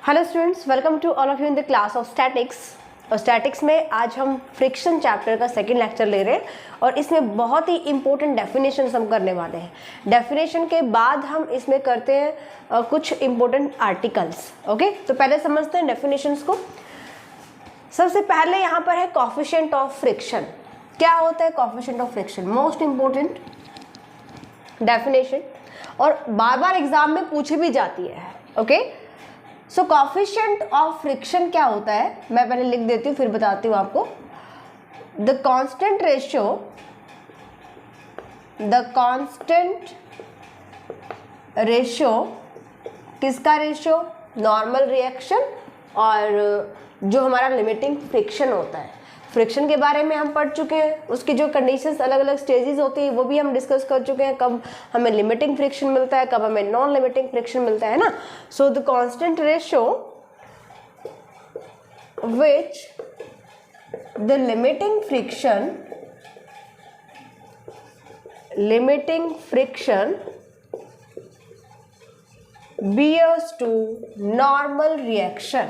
Hello students, welcome to all of you in the class of statics. और statics में आज हम friction chapter का सेकंड लेक्चर ले रहे हैं और इसमें बहुत ही इंपॉर्टेंट डेफिनेशन हम करने वाले हैं। डेफिनेशन के बाद हम इसमें करते हैं कुछ इंपॉर्टेंट आर्टिकल्स। ओके, तो पहले समझते हैं डेफिनेशंस को। सबसे पहले यहाँ पर है कोएफिशिएंट ऑफ फ्रिक्शन। क्या होता है coefficient of friction? Most important definition और बार बार एग्जाम में पूछी भी जाती है। Okay, so coefficient of friction क्या होता है, मैं पहले लिख देती हूँ फिर बताती हूँ आपको। द कांस्टेंट रेशियो किसका रेशियो? नॉर्मल रिएक्शन और जो हमारा लिमिटिंग फ्रिक्शन होता है। फ्रिक्शन के बारे में हम पढ़ चुके हैं, उसकी जो कंडीशंस अलग अलग स्टेजेस होती है वो भी हम डिस्कस कर चुके हैं। कब हमें लिमिटिंग फ्रिक्शन मिलता है, कब हमें नॉन लिमिटिंग फ्रिक्शन मिलता है ना। So the constant ratio which the limiting friction bears to normal reaction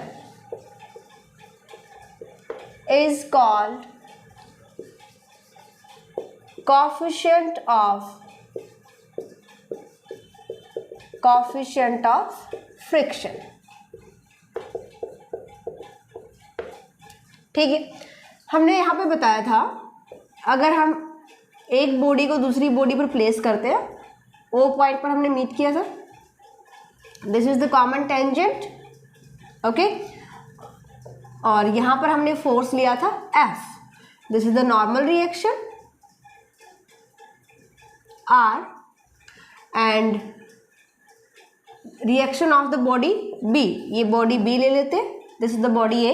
is called coefficient of friction। ठीक है, हमने यहाँ पे बताया था अगर हम एक बॉडी को दूसरी बॉडी पर प्लेस करते हैं, ओ पॉइंट पर हमने मीट किया था, this is the common tangent. Okay, और यहां पर हमने फोर्स लिया था F। This is the normal reaction R and reaction of the body B। ये बॉडी B ले लेते हैं, this is the body A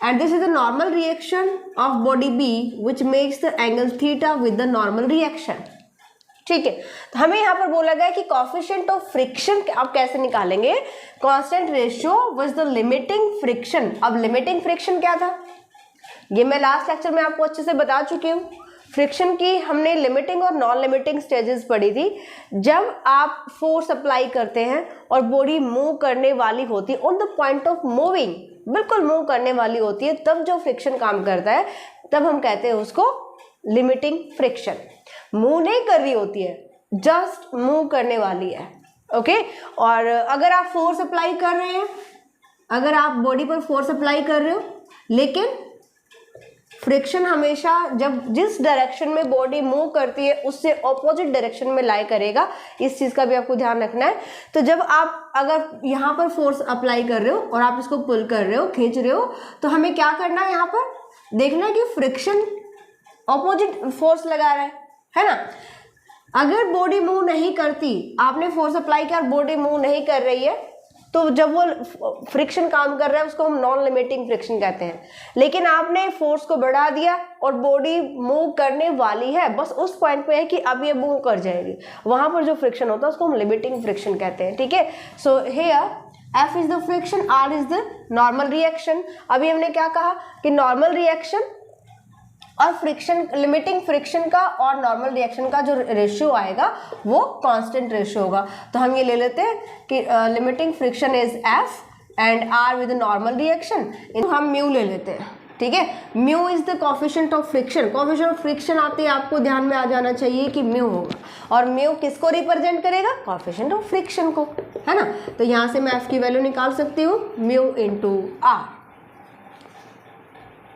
and this is the normal reaction of body B which makes the angle theta with the normal reaction. ठीक है, तो हमें यहाँ पर बोला गया कि कोएफिशिएंट ऑफ फ्रिक्शन आप कैसे निकालेंगे? Constant ratio was the limiting friction. अब लिमिटिंग फ्रिक्शन क्या था ये मैं लास्ट लेक्चर में आपको अच्छे से बता चुकी हूँ। फ्रिक्शन की हमने लिमिटिंग और नॉन लिमिटिंग स्टेजेस पढ़ी थी। जब आप फोर्स अप्लाई करते हैं और बॉडी मूव करने वाली होती है, on the point of moving, बिल्कुल मूव करने वाली होती है, तब जो फ्रिक्शन काम करता है तब हम कहते हैं उसको लिमिटिंग फ्रिक्शन। मूव नहीं कर रही होती है, जस्ट मूव करने वाली है। ओके, और अगर आप फोर्स अप्लाई कर रहे हैं, अगर आप बॉडी पर फोर्स अप्लाई कर रहे हो, लेकिन फ्रिक्शन हमेशा जब जिस डायरेक्शन में बॉडी मूव करती है उससे ऑपोजिट डायरेक्शन में लाई करेगा। इस चीज का भी आपको ध्यान रखना है। तो जब आप अगर यहाँ पर फोर्स अप्लाई कर रहे हो और आप इसको पुल कर रहे हो, खींच रहे हो, तो हमें क्या करना है? यहाँ पर देखना है कि फ्रिक्शन ऑपोजिट फोर्स लगा रहा है ना। अगर बॉडी मूव नहीं करती, आपने फोर्स अप्लाई किया और बॉडी मूव नहीं कर रही है, तो जब वो फ्रिक्शन काम कर रहा है उसको हम नॉन लिमिटिंग फ्रिक्शन कहते हैं। लेकिन आपने फोर्स को बढ़ा दिया और बॉडी मूव करने वाली है, बस उस पॉइंट पे है कि अब ये मूव कर जाएगी, वहां पर जो फ्रिक्शन होता है उसको हम लिमिटिंग फ्रिक्शन कहते हैं। ठीक है, so here F is the friction, R is the normal reaction. अभी हमने क्या कहा कि नॉर्मल रिएक्शन और फ्रिक्शन, लिमिटिंग फ्रिक्शन का और नॉर्मल रिएक्शन का जो रेशियो आएगा वो कांस्टेंट रेशियो होगा। तो हम ये ले लेते हैं कि limiting friction is F and R with normal reaction, हम म्यू ले लेते हैं। ठीक है, mu is the coefficient of friction. Coefficient of friction आते ही आपको ध्यान में आ जाना चाहिए कि म्यू होगा, और म्यू किसको रिप्रेजेंट करेगा? कोएफिशिएंट ऑफ फ्रिक्शन को, है ना। तो यहाँ से मैं F की वैल्यू निकाल सकती हूँ, mu into R।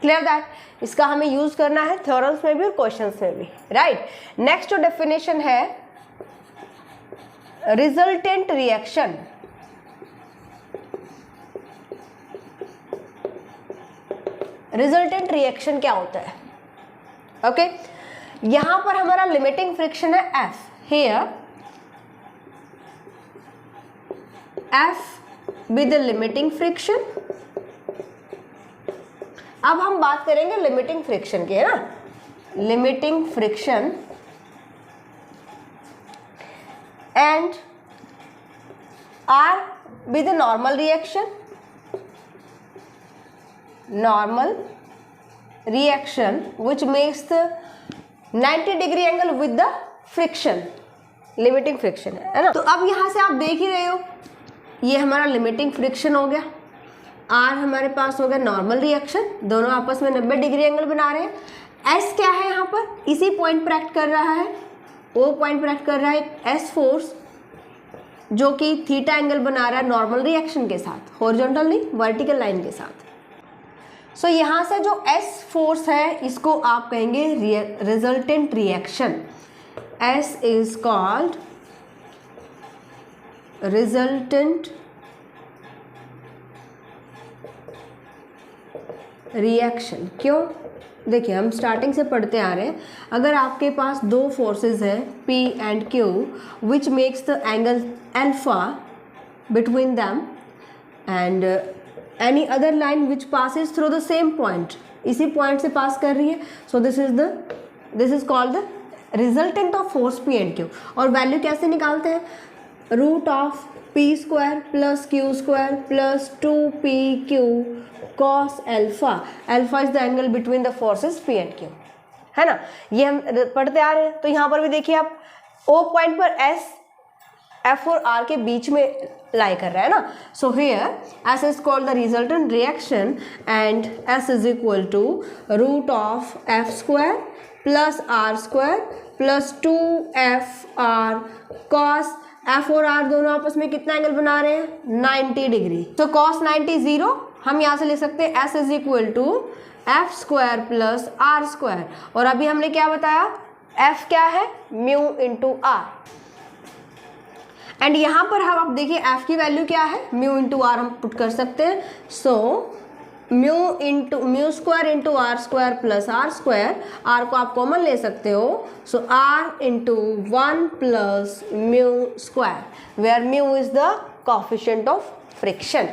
Clear that? इसका हमें यूज करना है थ्योरम्स में भी और क्वेश्चंस में भी, राइट। नेक्स्ट जो डेफिनेशन है रिजल्टेंट रिएक्शन। रिजल्टेंट रिएक्शन क्या होता है? ओके, यहां पर हमारा लिमिटिंग फ्रिक्शन है F। Here F be the limiting friction. अब हम बात करेंगे लिमिटिंग फ्रिक्शन की, है ना। Limiting friction and R be the normal reaction. Normal reaction which makes the 90 degree angle with the friction, limiting friction है ना। तो अब यहां से आप देख ही रहे हो, ये हमारा लिमिटिंग फ्रिक्शन हो गया, आर हमारे पास हो गया नॉर्मल रिएक्शन, दोनों आपस में 90 डिग्री एंगल बना रहे हैं। एस क्या है यहाँ पर, इसी पॉइंट पर एक्ट कर रहा है, ओ पॉइंट पर एक्ट कर रहा है एस फोर्स, जो कि थीटा एंगल बना रहा है नॉर्मल रिएक्शन के साथ, हॉरिजॉन्टल नहीं वर्टिकल लाइन के साथ। सो यहाँ से जो एस फोर्स है इसको आप कहेंगे resultant reaction. S is called resultant reaction. क्यों, देखिए हम स्टार्टिंग से पढ़ते आ रहे हैं, अगर आपके पास दो फोर्सेस हैं P and Q which makes the angle alpha between them and any other line which passes through the same point, इसी पॉइंट से पास कर रही है, so this is called the resultant of force P and Q। और value कैसे निकालते हैं, root of P square plus Q square plus 2PQ cos alpha, alpha is the angle between the forces P and Q, है ना, ये हम पढ़ते आ रहे हैं। तो यहाँ पर भी देखिए आप O पॉइंट पर S F और R के बीच में लाई कर रहा है ना, so here S is called the resultant reaction and S is equal to root of F square plus R square plus 2FR cos F और R दोनों आपस में कितना एंगल बना रहे हैं 90 डिग्री। तो cos 90 0, हम यहाँ से ले सकते हैं S is equal to F square plus R square, और अभी हमने क्या बताया F क्या है म्यू इंटू R, एंड यहाँ पर हम अब देखिए F की वैल्यू क्या है म्यू इंटू R हम पुट कर सकते हैं। So mu square into R square plus R square, R को आप कॉमन ले सकते हो, so R into 1 plus mu square where mu is the coefficient of friction.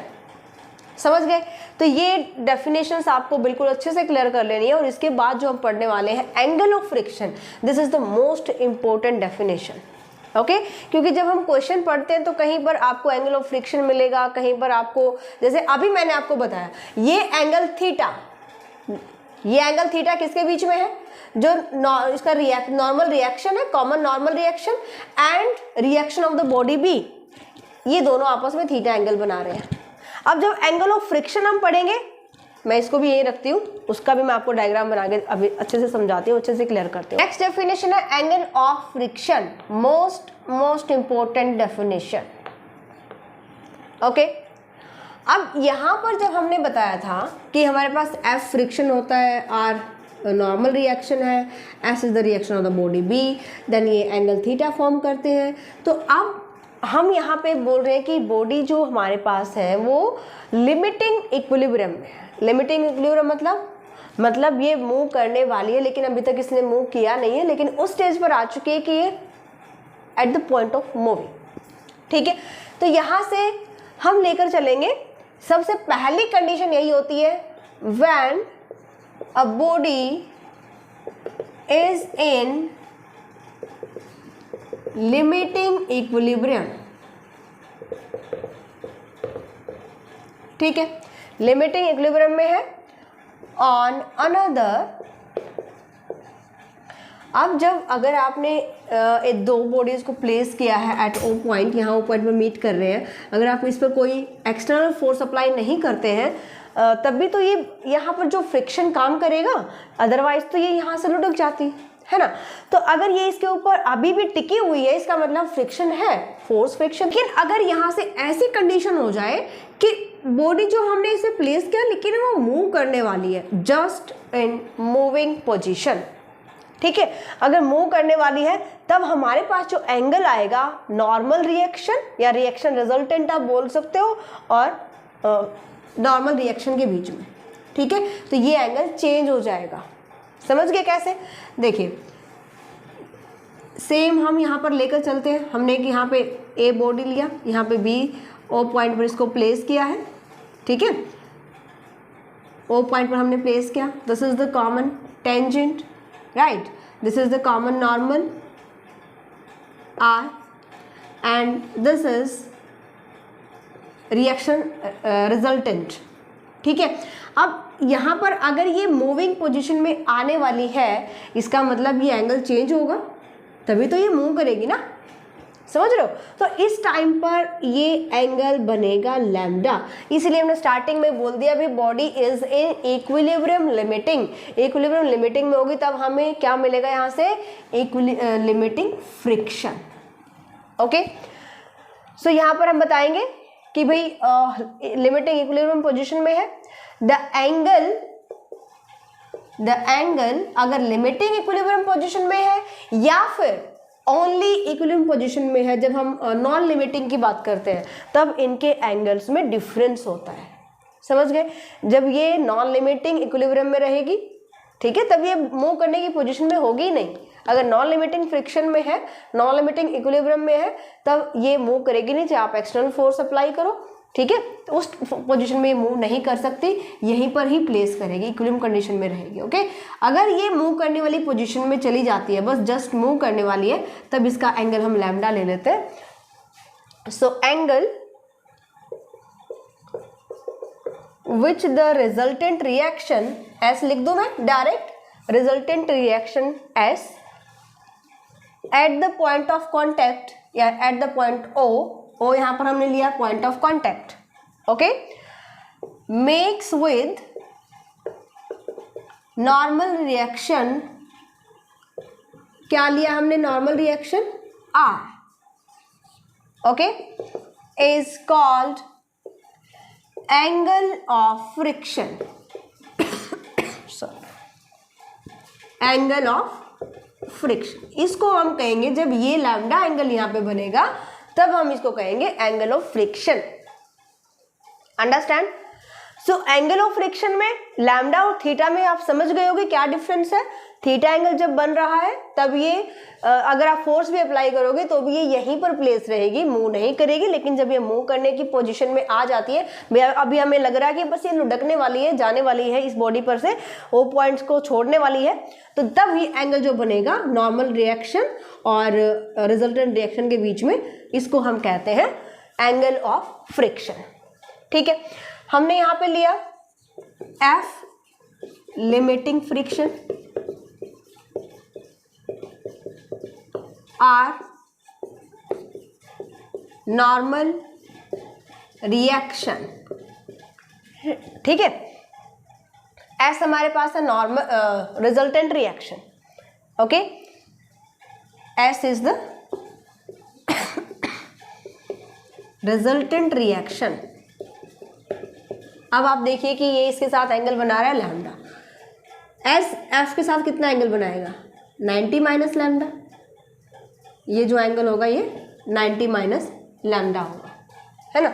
समझ गए, तो ये डेफिनेशंस आपको बिल्कुल अच्छे से क्लियर कर लेनी है। और इसके बाद जो हम पढ़ने वाले हैं angle of friction, this is the most important definition, okay, क्योंकि जब हम क्वेश्चन पढ़ते हैं तो कहीं पर आपको एंगल ऑफ फ्रिक्शन मिलेगा, कहीं पर आपको, जैसे अभी मैंने आपको बताया ये एंगल थीटा किसके बीच में है, जो इसका नॉर्मल रिएक्शन है, common normal reaction and reaction of the body B, ये दोनों आपस में थीटा एंगल बना रहे हैं। अब जब एंगल ऑफ फ्रिक्शन हम पढ़ेंगे, मैं इसको भी यही रखती हूँ, उसका भी मैं आपको डायग्राम बना के अभी अच्छे से समझाती हूँ, अच्छे से क्लियर करती हूँ। नेक्स्ट डेफिनेशन है angle of friction, most important definition, okay. अब यहाँ पर जब हमने बताया था कि हमारे पास F फ्रिक्शन होता है, R नॉर्मल रिएक्शन है, S is the reaction of the body B, then ये एंगल थीटा फॉर्म करते हैं। तो अब हम यहाँ पे बोल रहे हैं कि बॉडी जो हमारे पास है वो लिमिटिंग इक्विलिब्रियम में है। लिमिटिंग इक्विलिब्रियम मतलब ये मूव करने वाली है, लेकिन अभी तक इसने मूव किया नहीं है, लेकिन उस स्टेज पर आ चुकी है कि ये eight the point of moving, ठीक है। तो यहाँ से हम लेकर चलेंगे, सबसे पहली कंडीशन यही होती है when a body is in limiting equilibrium, ठीक है, लिमिटिंग इक्विलिब्रियम में है ऑन अनदर। अब जब अगर आपने दो बॉडीज को प्लेस किया है एट ओ पॉइंट, यहाँ ओ पॉइंट में मीट कर रहे हैं, अगर आप इस पर कोई एक्सटर्नल फोर्स अप्लाई नहीं करते हैं तब भी तो ये यहाँ पर जो फ्रिक्शन काम करेगा, अदरवाइज तो ये यहाँ से लुढ़क जाती है ना। तो अगर ये इसके ऊपर अभी भी टिकी हुई है, इसका मतलब फ्रिक्शन है, फोर्स फ्रिक्शन। लेकिन अगर यहाँ से ऐसी कंडीशन हो जाए कि बॉडी जो हमने इसे प्लेस किया लेकिन वो मूव करने वाली है, जस्ट इन मूविंग पोजीशन, ठीक है, अगर मूव करने वाली है तब हमारे पास जो एंगल आएगा नॉर्मल रिएक्शन या रिएक्शन रिजल्टेंट आप बोल सकते हो, और नॉर्मल रिएक्शन के बीच में, ठीक है, तो ये एंगल चेंज हो जाएगा। समझ गए कैसे, देखिए सेम हम यहाँ पर लेकर चलते हैं। हमने यहाँ पे ए बॉडी लिया, यहाँ पे बी ओ पॉइंट पर इसको प्लेस किया है, ठीक है, ओ पॉइंट पर हमने प्लेस किया, this is the common tangent, right, this is the common normal R and this is reaction resultant, ठीक है। अब यहाँ पर अगर ये मूविंग पोजीशन में आने वाली है, इसका मतलब ये एंगल चेंज होगा, तभी तो ये मूव करेगी ना, समझ रहे हो? तो इस टाइम पर ये एंगल बनेगा लैम्डा। इसलिए हमने स्टार्टिंग में बोल दिया अभी body is in equilibrium limiting. Equilibrium limiting में होगी तब हमें क्या मिलेगा यहाँ से? Limiting friction. ओके, सो यहाँ पर हम बताएंगे कि भाई लिमिटिंग इक्विलिब्रियम पोजीशन में है। द एंगल अगर लिमिटिंग इक्विलिब्रियम पोजीशन में है या फिर ओनली इक्विलिब्रियम पोजीशन में है, जब हम नॉन लिमिटिंग की बात करते हैं तब इनके एंगल्स में डिफरेंस होता है। समझ गए? जब ये नॉन लिमिटिंग इक्विलिब्रियम में रहेगी, ठीक है, तब ये मूव करने की पोजीशन में होगी ही नहीं। अगर नॉन लिमिटिंग फ्रिक्शन में है, नॉन लिमिटिंग इक्विलिब्रियम में है, तब ये मूव करेगी नहीं, चाहे आप एक्सटर्नल फोर्स अप्लाई करो, ठीक है, तो उस पोजीशन में ये मूव नहीं कर सकती, यहीं पर ही प्लेस करेगी, इक्विलिब्रियम कंडीशन में रहेगी। ओके, अगर ये मूव करने वाली पोजीशन में चली जाती है, बस जस्ट मूव करने वाली है, तब इसका एंगल हम लैम्डा ले लेते हैं। So angle which the resultant reaction, S लिख दूं मैं direct, resultant reaction S at the point of contact या एट द पॉइंट ओ यहां पर हमने लिया point of contact, okay, makes with normal reaction, क्या लिया हमने? Normal reaction R, okay, is called angle of friction. Angle of friction, इसको हम कहेंगे, जब ये लैम्डा एंगल यहां पे बनेगा तब हम इसको कहेंगे angle of friction. Understand? So angle of friction में लैम्डा और थीटा में आप समझ गए होगे क्या डिफरेंस है। थीटा एंगल जब बन रहा है तब ये अगर आप फोर्स भी अप्लाई करोगे तो भी ये यहीं पर प्लेस रहेगी, मूव नहीं करेगी, लेकिन जब ये मूव करने की पोजीशन में आ जाती है, अभी हमें लग रहा है कि बस ये लुढ़कने वाली है, जाने वाली है इस बॉडी पर से, वो पॉइंट्स को छोड़ने वाली है, तो तब ये एंगल जो बनेगा नॉर्मल रिएक्शन और रिजल्टेंट रिएक्शन के बीच में, इसको हम कहते हैं एंगल ऑफ फ्रिक्शन। ठीक है, हमने यहाँ पे लिया F limiting friction, R normal reaction, ठीक है, एस हमारे पास है normal resultant reaction, okay, S is the resultant reaction. अब आप देखिए कि ये इसके साथ एंगल बना रहा है लैम्डा, एस एफ के साथ कितना एंगल बनाएगा? 90 माइनस लैम्डा, ये जो एंगल होगा ये 90 माइनस लैम्डा होगा, है ना।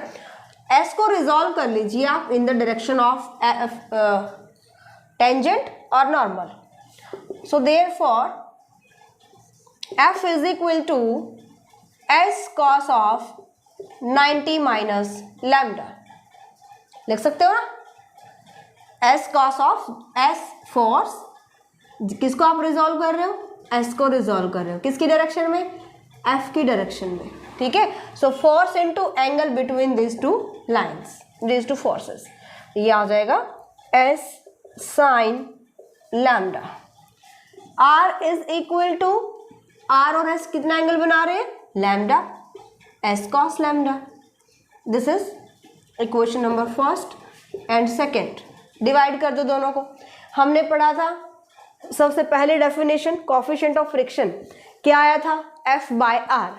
एस को रिजॉल्व कर लीजिए आप in the direction of tangent और normal, so therefore F is equal to S cos of 90 minus lambda, लिख सकते हो ना। S cos of S force, किसको आप रिजॉल्व कर रहे हो? एस को रिजॉल्व कर रहे हो, किसकी डायरेक्शन में? एफ की डायरेक्शन में, ठीक है। So force into angle between this two lines, this two forces, ये आ जाएगा S sine lambda. R is equal to, R और एस कितना एंगल बना रहे हैं? Lambda, S cos lambda. This is equation number first and second, divide कर दो दोनों को। हमने पढ़ा था सबसे पहले डेफिनेशन कोफिशिएंट ऑफ फ्रिक्शन, क्या आया था? F by R,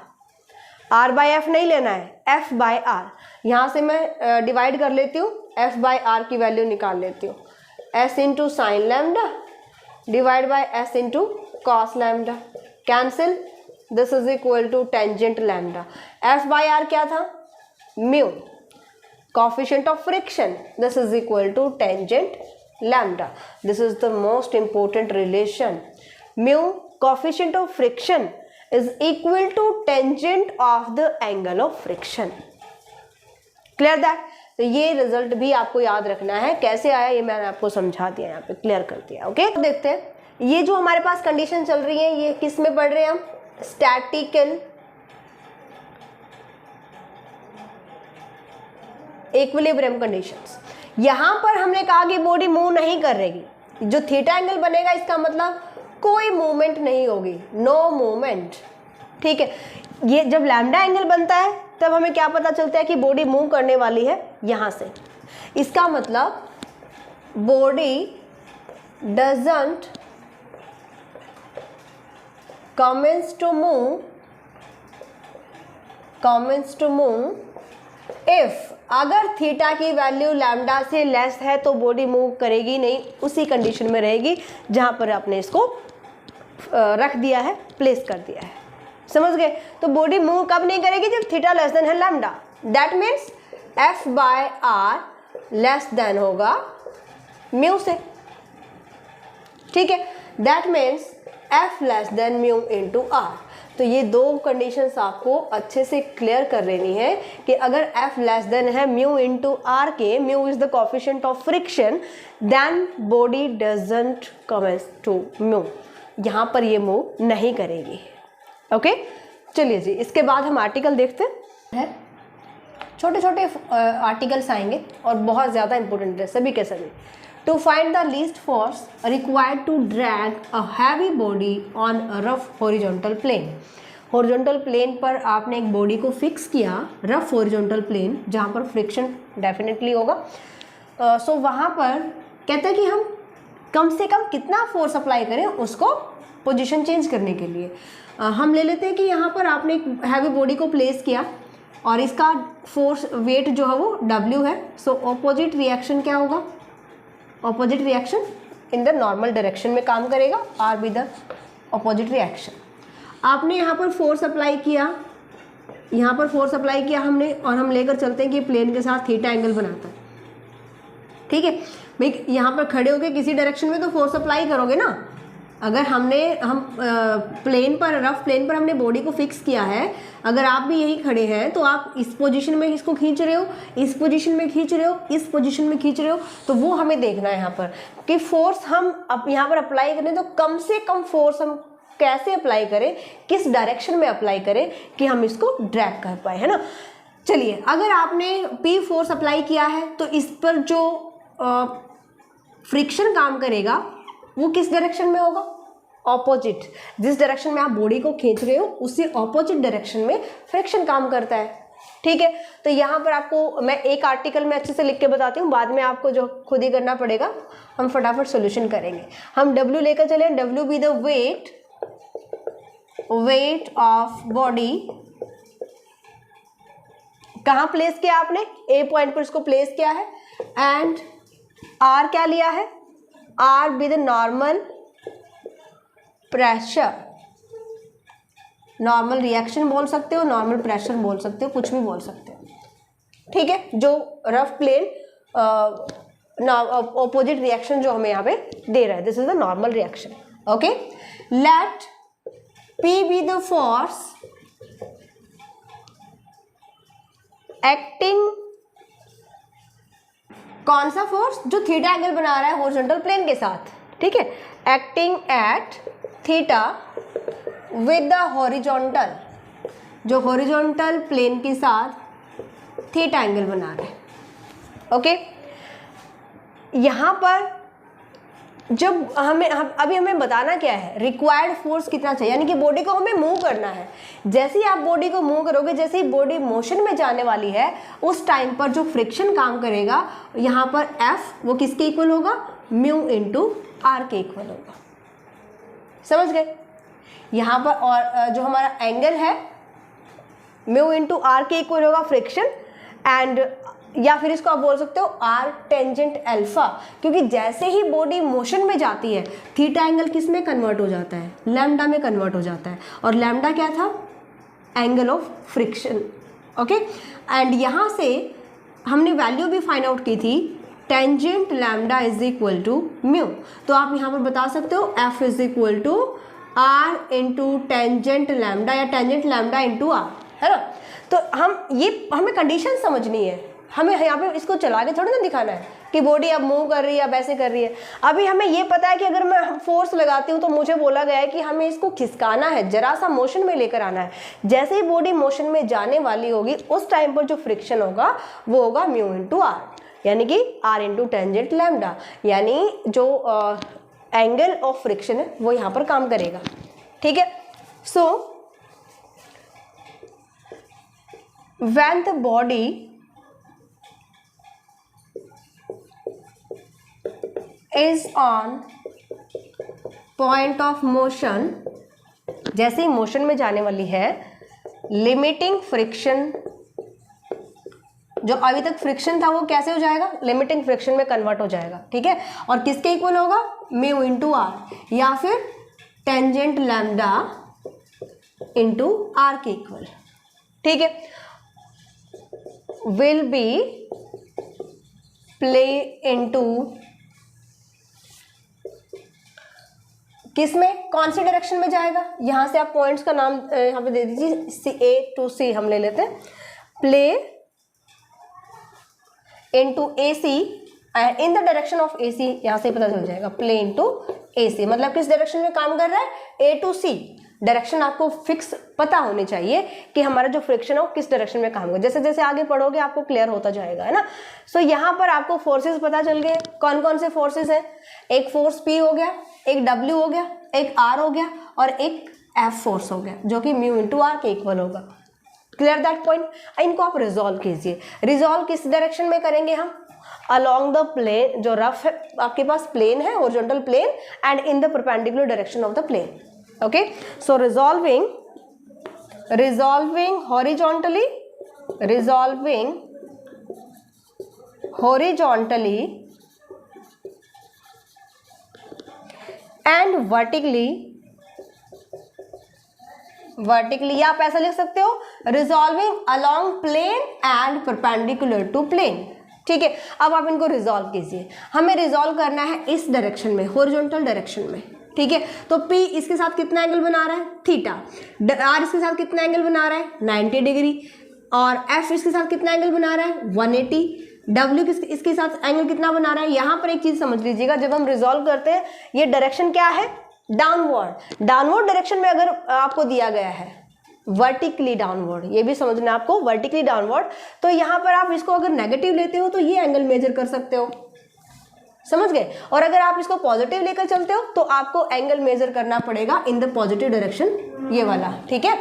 R by F नहीं लेना है, एफ बाय आर। यहाँ से मैं डिवाइड कर लेती हूँ, एफ बाय आर की वैल्यू निकाल लेती हूँ, S into sine lambda divide by S into cos lambda, cancel, this is equal to tangent lambda. F by R क्या था? Mu, coefficient of friction, this is equal to tangent lambda. This is the most important relation. Mu, coefficient of friction, is equal to tangent of the angle of friction. Clear that? तो ये result भी आपको याद रखना है, कैसे आया ये मैंने आपको समझा दिया, यहाँ पे क्लियर कर दिया। ओके, तो देखते हैं ये जो हमारे पास कंडीशन चल रही है, ये किस में पढ़ रहे हैं हम? Statistical equilibrium conditions. यहां पर हमने कहा कि बॉडी मूव नहीं कर रहेगी, जो थीटा एंगल बनेगा इसका मतलब कोई मूवमेंट नहीं होगी, नो मूवमेंट, ठीक है। ये जब लैम्डा एंगल बनता है तब हमें क्या पता चलता है कि बॉडी मूव करने वाली है यहाँ से। इसका मतलब body doesn't commence to move if, अगर थीटा की वैल्यू लैम्डा से लेस है तो बॉडी मूव करेगी नहीं, उसी कंडीशन में रहेगी जहां पर आपने इसको रख दिया है, प्लेस कर दिया है। समझ गए? तो बॉडी मूव कब नहीं करेगी? जब थीटा लेस देन है lambda. That means F by R less than होगा म्यू से। ठीक है, that means F less than mu into R. तो ये दो कंडीशंस आपको अच्छे से क्लियर कर लेनी है कि अगर एफ लेस देन है म्यू इंटू आर के, mu is the coefficient of friction, then body doesn't commence to move, यहाँ पर ये मूव नहीं करेगी। ओके, चलिए जी, इसके बाद हम आर्टिकल देखते हैं। छोटे छोटे आर्टिकल्स आएंगे और बहुत ज़्यादा इंपॉर्टेंट है सभी के सभी। To find the least force required to drag a heavy body on a rough horizontal plane. Horizontal plane पर आपने एक बॉडी को फिक्स किया, रफ horizontal plane, जहाँ पर फ्रिक्शन डेफिनेटली होगा। सो वहाँ पर कहते हैं कि हम कम से कम कितना फोर्स अप्लाई करें उसको पोजीशन चेंज करने के लिए। हम ले लेते हैं कि यहाँ पर आपने एक हैवी बॉडी को प्लेस किया और इसका फोर्स वेट जो है वो W है। सो ऑपोजिट रिएक्शन क्या होगा? Opposite reaction in the normal direction में काम करेगा, R be the opposite reaction. आपने यहाँ पर फोर्स अप्लाई किया, यहाँ पर फोर्स अप्लाई किया हमने, और हम लेकर चलते हैं कि प्लेन के साथ थीटा एंगल बनाता है। ठीक है भाई, यहाँ पर खड़े होकर किसी डायरेक्शन में तो फोर्स अप्लाई करोगे ना। अगर हम प्लेन पर, रफ प्लेन पर हमने बॉडी को फिक्स किया है, अगर आप भी यहीं खड़े हैं तो आप इस पोजीशन में इसको खींच रहे हो, इस पोजीशन में खींच रहे हो, इस पोजीशन में खींच रहे हो, तो वो हमें देखना है यहाँ पर कि फोर्स हम अब यहाँ पर अप्लाई करें तो कम से कम फोर्स हम कैसे अप्लाई करें, किस डायरेक्शन में अप्लाई करें कि हम इसको ड्रैग कर पाए, है ना। चलिए, अगर आपने P फोर्स अप्लाई किया है तो इस पर जो फ्रिक्शन काम करेगा वो किस डायरेक्शन में होगा? ऑपोजिट। जिस डायरेक्शन में आप बॉडी को खींच रहे हो उससे ऑपोजिट डायरेक्शन में फ्रिक्शन काम करता है। ठीक है, तो यहाँ पर आपको मैं एक आर्टिकल में अच्छे से लिख के बताती हूँ, बाद में आपको जो खुद ही करना पड़ेगा। हम फटाफट सोल्यूशन करेंगे। हम W लेकर चले, W be the weight of body. कहाँ प्लेस किया आपने? A पॉइंट पर इसको प्लेस किया है, एंड R क्या लिया है? R be the normal pressure. Normal reaction बोल सकते हो, नॉर्मल प्रेशर बोल सकते हो, कुछ भी बोल सकते हो। ठीक है, जो रफ प्लेन ऑपोजिट रिएक्शन जो हमें यहाँ पे दे रहा है, this is the normal reaction. Okay, let P be the force acting. कौन सा फोर्स? जो थीटा एंगल बना रहा है हॉरिजॉन्टल प्लेन के साथ। ठीक है, acting at theta with the horizontal, जो हॉरिजॉन्टल प्लेन के साथ थीटा एंगल बना रहे हैं। ओके, यहाँ पर जब अभी हमें बताना क्या है, रिक्वायर्ड फोर्स कितना चाहिए, यानी कि बॉडी को हमें मूव करना है। जैसे ही आप बॉडी को मूव करोगे, जैसे ही बॉडी मोशन में जाने वाली है, उस टाइम पर जो फ्रिक्शन काम करेगा यहाँ पर F वो किसके इक्वल होगा? म्यू इंटू आर के इक्वल होगा। समझ गए? यहाँ पर और जो हमारा एंगल है म्यू इंटू आर के इक्वल होगा फ्रिक्शन, एंड या फिर इसको आप बोल सकते हो आर टेंजेंट अल्फा, क्योंकि जैसे ही बॉडी मोशन में जाती है थीटा एंगल किस में कन्वर्ट हो जाता है? लैम्डा में कन्वर्ट हो जाता है। और लैम्डा क्या था? Angle of friction. Okay, and यहाँ से हमने वैल्यू भी फाइंड आउट की थी, tangent lambda is equal to mu. तो आप यहाँ पर बता सकते हो F is equal to R into tangent lambda, या टेंजेंट लैम्डा इंटू आर, है ना। तो हमें कंडीशन समझनी है, हमें यहाँ पे इसको चला के थोड़ी ना दिखाना है कि बॉडी अब मूव कर रही है, अब ऐसे कर रही है। अभी हमें ये पता है कि अगर मैं फोर्स लगाती हूँ तो मुझे बोला गया है कि हमें इसको खिसकाना है, जरा सा मोशन में लेकर आना है। जैसे ही बॉडी मोशन में जाने वाली होगी उस टाइम पर जो फ्रिक्शन होगा वो होगा म्यू इंटू आर, यानी कि आर इंटू टेंजेंट लैम्डा, यानी जो एंगल ऑफ फ्रिक्शन है वो यहाँ पर काम करेगा। ठीक है, सो when the body is on point of motion, जैसे ही मोशन में जाने वाली है, लिमिटिंग फ्रिक्शन, जो अभी तक फ्रिक्शन था वो कैसे हो जाएगा, लिमिटिंग फ्रिक्शन में कन्वर्ट हो जाएगा, ठीक है। और किसके इक्वल होगा, म्यू इंटू आर, या फिर टेंजेंट लैम्डा इंटू आर के इक्वल, ठीक है। विल बी प्ले इनटू, किसमें, कौन सी डायरेक्शन में जाएगा, यहां से आप पॉइंट्स का नाम यहां पे दे दीजिए, ए टू सी हम ले लेते हैं, play into A C in the direction of A C, यहां से पता चल जाएगा, प्ले इनटू ए सी, मतलब किस डायरेक्शन में काम कर रहा है, ए टू सी। डायरेक्शन आपको फिक्स पता होनी चाहिए कि हमारा जो फ्रिक्शन है वो किस डायरेक्शन में काम करेगा, जैसे जैसे आगे पढ़ोगे आपको क्लियर होता जाएगा, है ना। सो यहाँ पर आपको फोर्सेस पता चल गए, कौन कौन से फोर्सेस हैं, एक फोर्स P हो गया, एक W हो गया, एक R हो गया और एक F फोर्स हो गया, जो कि म्यू इंटू आर के इक्वल होगा। Clear that point. इनको आप रिजॉल्व कीजिए। रिजॉल्व किस डायरेक्शन में करेंगे हम, along the plane, जो रफ है आपके पास प्लेन है, horizontal plane, and in the perpendicular direction of the plane. Okay, so resolving horizontally and vertically, या आप ऐसा लिख सकते हो, resolving along plane and perpendicular to plane, ठीक है। अब आप इनको रिजॉल्व कीजिए। हमें रिजॉल्व करना है इस डायरेक्शन में, हॉरिजॉन्टल डायरेक्शन में, ठीक है। तो P इसके साथ कितना एंगल बना रहा है, थीटा। R इसके साथ कितना एंगल बना रहा है, 90 डिग्री। और F इसके साथ कितना एंगल बना रहा है, 180। W इसके साथ एंगल कितना बना रहा है। यहाँ पर एक चीज समझ लीजिएगा, जब हम रिजॉल्व करते हैं ये डायरेक्शन क्या है, डाउनवर्ड। डाउनवर्ड डायरेक्शन में अगर आपको दिया गया है वर्टिकली डाउनवर्ड, ये भी समझना आपको, वर्टिकली डाउनवर्ड, तो यहाँ पर आप इसको अगर नेगेटिव लेते हो तो ये एंगल मेजर कर सकते हो, समझ गए। और अगर आप इसको पॉजिटिव लेकर चलते हो तो आपको एंगल मेजर करना पड़ेगा इन द पॉजिटिव डायरेक्शन, ये वाला, ठीक है।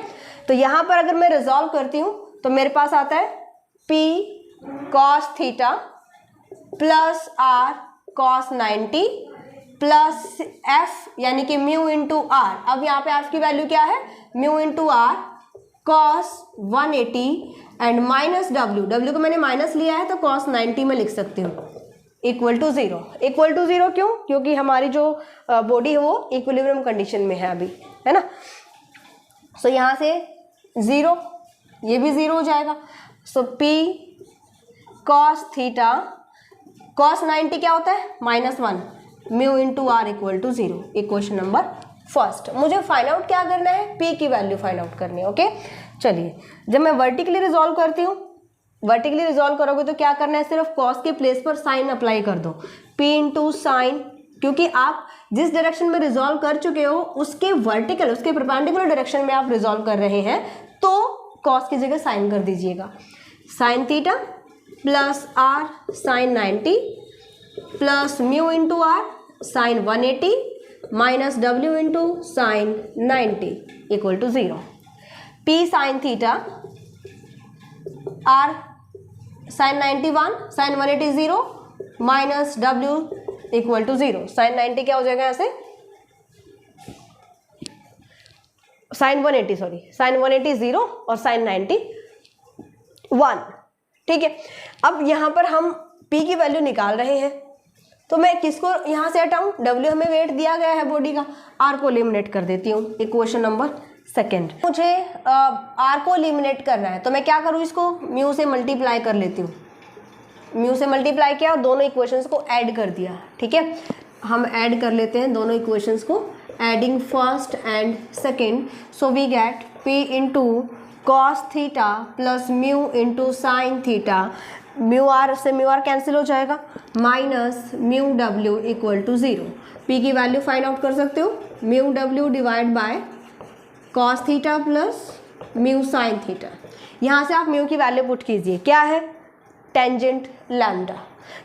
तो यहाँ पर अगर मैं रिजॉल्व करती हूँ तो मेरे पास आता है P cos theta plus R cos 90 plus F यानी कि म्यू इंटू आर। अब यहाँ पे F की वैल्यू क्या है, mu into R cos 180 and minus W को मैंने माइनस लिया है तो cos 90 में लिख सकती हूँ, equal to zero. Equal to zero क्यों, क्योंकि हमारी जो बॉडी है वो इक्विलिब्रियम कंडीशन में है अभी, है ना। सो यहाँ से जीरो, ये भी जीरो हो जाएगा। So P cos theta cos 90 क्या होता है, -1, mu into R equal to zero. Equation number first. मुझे फाइंड आउट क्या करना है, P की वैल्यू फाइंड आउट करनी है, ओके। चलिए, जब मैं वर्टिकली रिजॉल्व करती हूँ, वर्टिकली रिजॉल्व करोगे तो क्या करना है, सिर्फ cos के प्लेस पर साइन अप्लाई कर दो, P इंटू साइन, क्योंकि आप जिस डायरेक्शन में रिजॉल्व कर चुके हो उसके वर्टिकल, उसके परपेंडिकुलर डायरेक्शन में आप रिजॉल्व कर रहे हैं, तो cos की जगह साइन कर दीजिएगा। Sine theta plus R sine 90 plus mu into R sine 180 minus W into sine 90 equal to zero. P sine theta, R sine 91 sine 180 zero minus W equal to zero. Sine 90 क्या हो जाएगा यहाँ से, sine 180, sorry sine 180 zero और sine 90 1, ठीक है। अब यहाँ पर हम P की वैल्यू निकाल रहे हैं, तो मैं किसको यहाँ से हटाऊँ, W हमें वेट दिया गया है बॉडी का, R को एलिमिनेट कर देती हूँ। इक्वेशन नंबर सेकेंड, मुझे R को एलिमिनेट करना है तो मैं क्या करूँ, इसको म्यू से मल्टीप्लाई कर लेती हूँ। म्यू से मल्टीप्लाई किया और दोनों इक्वेशंस को ऐड कर दिया, ठीक है। हम ऐड कर लेते हैं दोनों इक्वेशंस को, adding first and second. So we get P into cos theta plus mu into sine theta, mu R से म्यू आर कैंसिल हो जाएगा, minus mu W equal to zero. P की वैल्यू फाइंड आउट कर सकते हो, mu W divide by cos theta plus mu sine theta. यहाँ से आप म्यू की वैल्यू पुट कीजिए, क्या है, टेंजेंट लैम्डा,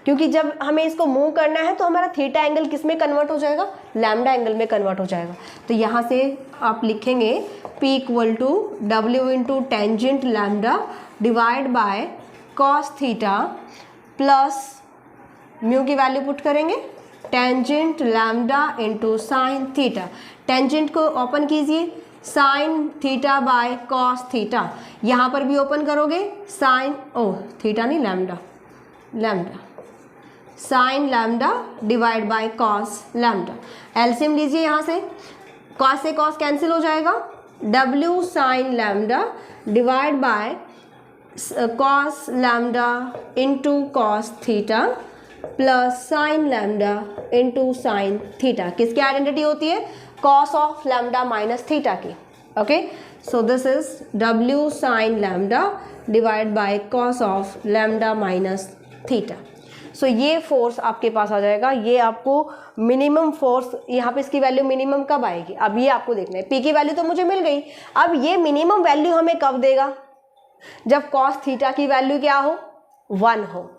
क्योंकि जब हमें इसको मूव करना है तो हमारा थीटा एंगल किस में कन्वर्ट हो जाएगा, लैम्डा एंगल में कन्वर्ट हो जाएगा। तो यहाँ से आप लिखेंगे P equal to W into tangent lambda divide by cos theta plus mu की वैल्यू पुट करेंगे tangent lambda into sine theta. Tangent को ओपन कीजिए, sine theta by cos theta, यहाँ पर भी ओपन करोगे साइन थीटा नहीं lambda sine lambda divide by cos lambda. LCM लीजिए, यहाँ से कॉस से कॉस कैंसिल हो जाएगा, W sine lambda divide by cos lambda into cos theta plus sine lambda into sine theta. किसकी आइडेंटिटी होती है? Cos of lambda minus theta की। Okay, so this is W sine lambda divide by cos of lambda minus theta. So ये force आपके पास आ जाएगा। ये आपको minimum force, यहाँ पे इसकी वैल्यू मिनिमम कब आएगी, अब ये आपको देखना है। P की वैल्यू तो मुझे मिल गई, अब ये मिनिमम वैल्यू हमें कब देगा? जब कॉस थीटा की वैल्यू क्या हो? 1 हो।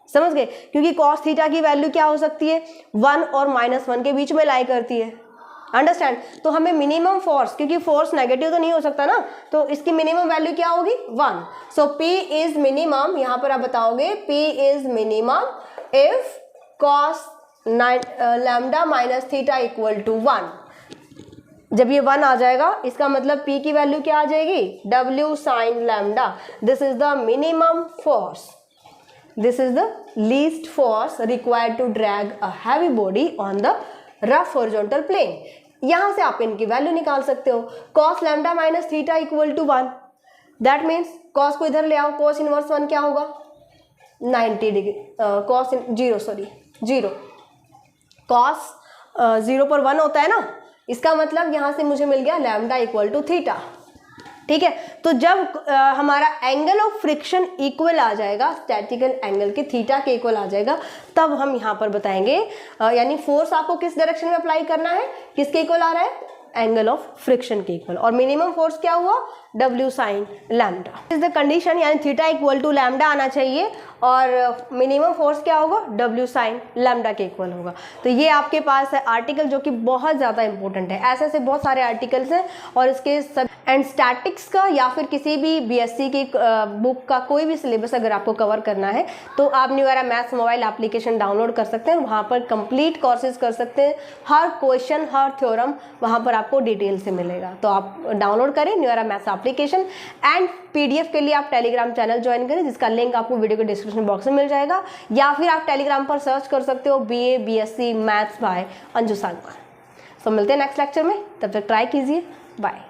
समझ गए? क्योंकि कॉस थीटा की वैल्यू क्या हो सकती है? 1 और -1 के बीच में लाई करती है। अंडरस्टैंड? तो हमें मिनिमम फोर्स, क्योंकि फोर्स नेगेटिव तो नहीं हो सकता ना, तो इसकी मिनिमम वैल्यू क्या होगी? 1। सो P इज मिनिमम, यहाँ पर आप बताओगे P is minimum if cos lambda minus theta equal to 1। जब ये 1 आ जाएगा, इसका मतलब P की वैल्यू क्या आ जाएगी? W sine lambda. This is the minimum force, this is the least force required to drag a heavy body on the rough horizontal plane. यहां से आप इनकी वैल्यू निकाल सकते हो। Cos lambda minus theta equal to 1, that means cos को इधर ले आओ, कॉस इनवर्स 1 क्या होगा? 90 डिग्री, कॉस 0 कॉस 0 पर 1 होता है ना, इसका मतलब यहां से मुझे मिल गया लैम्डा इक्वल टू थीटा। ठीक है, तो जब हमारा एंगल ऑफ फ्रिक्शन इक्वल आ जाएगा, स्टैटिकल एंगल के थीटा के इक्वल आ जाएगा, तब हम यहाँ पर बताएंगे, यानी फोर्स आपको किस डायरेक्शन में अप्लाई करना है, किसके इक्वल आ रहा है? एंगल ऑफ फ्रिक्शन के इक्वल। और मिनिमम फोर्स क्या हुआ? W sine lambda is the condition, यानी थीटा इक्वल टू लैम्डा आना चाहिए और मिनिमम फोर्स क्या होगा? W साइन लैम्डा के इक्वल होगा। तो ये आपके पास है आर्टिकल जो कि बहुत ज़्यादा इंपॉर्टेंट है। ऐसे ऐसे बहुत सारे आर्टिकल्स हैं और इसके सब एंड स्टैटिक्स का या फिर किसी भी BSc की बुक का कोई भी सिलेबस अगर आपको कवर करना है तो आप न्यूएरा मैथ्स मोबाइल एप्लीकेशन डाउनलोड कर सकते हैं, वहाँ पर कंप्लीट कोर्सेज कर सकते हैं। हर क्वेश्चन, हर थ्योरम वहाँ पर आपको डिटेल से मिलेगा। तो आप डाउनलोड करें न्यूएरा मैथ्स एप्लीकेशन एंड PDF के लिए आप टेलीग्राम चैनल ज्वाइन करें, जिसका लिंक आपको वीडियो के डिस्क्रिप्शन बॉक्स में मिल जाएगा, या फिर आप टेलीग्राम पर सर्च कर सकते हो BA BSc maths by Anju Sangwan. तो मिलते हैं नेक्स्ट लेक्चर में, तब तक ट्राई कीजिए। बाय।